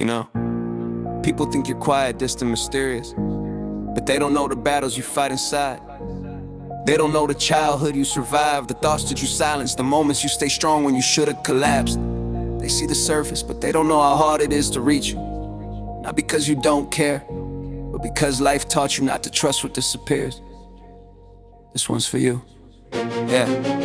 You know, people think you're quiet, distant, mysterious, but they don't know the battles you fight inside. They don't know the childhood you survived, the thoughts that you silenced, the moments you stay strong when you should've collapsed. They see the surface, but they don't know how hard it is to reach you. Not because you don't care, but because life taught you not to trust what disappears. This one's for you. Yeah.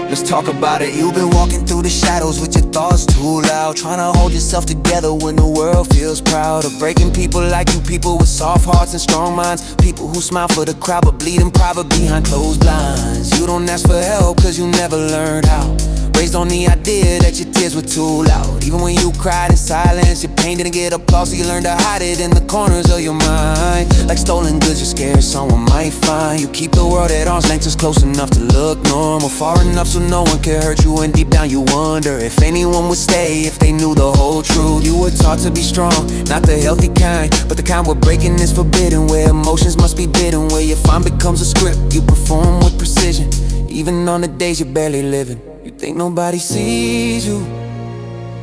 Let's talk about it. You've been walking through the shadows with your thoughts too loud, trying to hold yourself together when the world feels proud of breaking people like you, people with soft hearts and strong minds, people who smile for the crowd but bleed in private behind closed blinds. You don't ask for help cause you never learned how, raised on the idea that your tears were too loud. Even when you cried in silence, your pain didn't get applause, so you learned to hide it in the corners of your mind. Like stolen goods you're scared someone might find. You keep the world at arm's length just close enough to look normal, far enough so no one can hurt you, and deep down you wonder if anyone would stay if they knew the whole truth. You were taught to be strong, not the healthy kind, but the kind where breaking is forbidden, where emotions must be bidden, where your fun becomes a script you perform with precision, even on the days you're barely living. You think nobody sees you,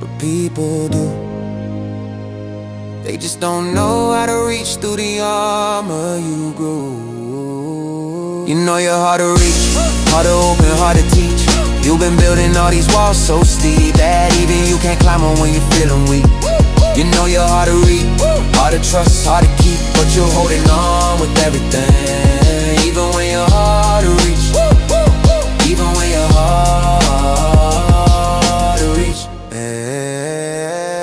but people do. They just don't know how to reach through the armor you grew. You know you're hard to reach, hard to open, hard to teach. You've been building all these walls so steep that even you can't climb them when you're feeling weak. You know you're hard to read, hard to trust, hard to keep, but you're holding on with everything. Even when you're hard to reach, even when you're hard to reach.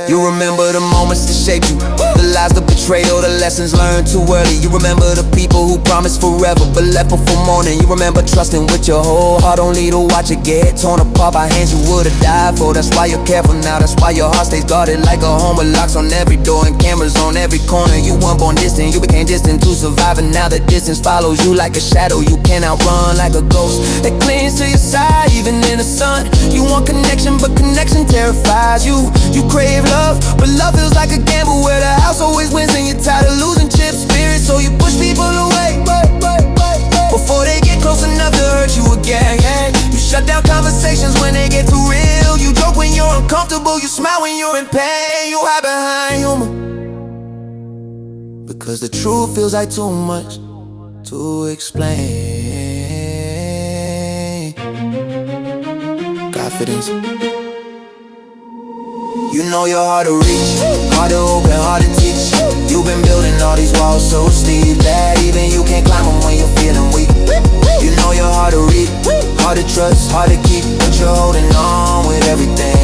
You remember the moments that shaped you, the lies, the betrayal, the lessons learned too early. You remember the people who promised forever but left before morning. You remember trusting with your whole heart, only to watch it get torn apart by hands you would've died for. That's why you're careful now, that's why your heart stays guarded like a home with locks on every door and cameras on every corner. You weren't born distant, you became distant to survive, and now the distance follows you like a shadow. You can't outrun like a ghost that clings to your side even in the sun. You want connection, but connection terrifies you. You crave love, but love feels like a gamble where the house always wins and you're tired of losing chip spirit, so you push people away before they get close enough to hurt you again. You shut down conversations when they get too real. You joke when you're uncomfortable, you smile when you're in pain. You hide behind humor because the truth feels like too much to explain. Godfidence. You know you're hard to reach, hard to open, hard to teach. You've been building all these walls so steep that even you can't climb them when you're feeling weak. You know you're hard to read, hard to trust, hard to keep, but you're holding on with everything.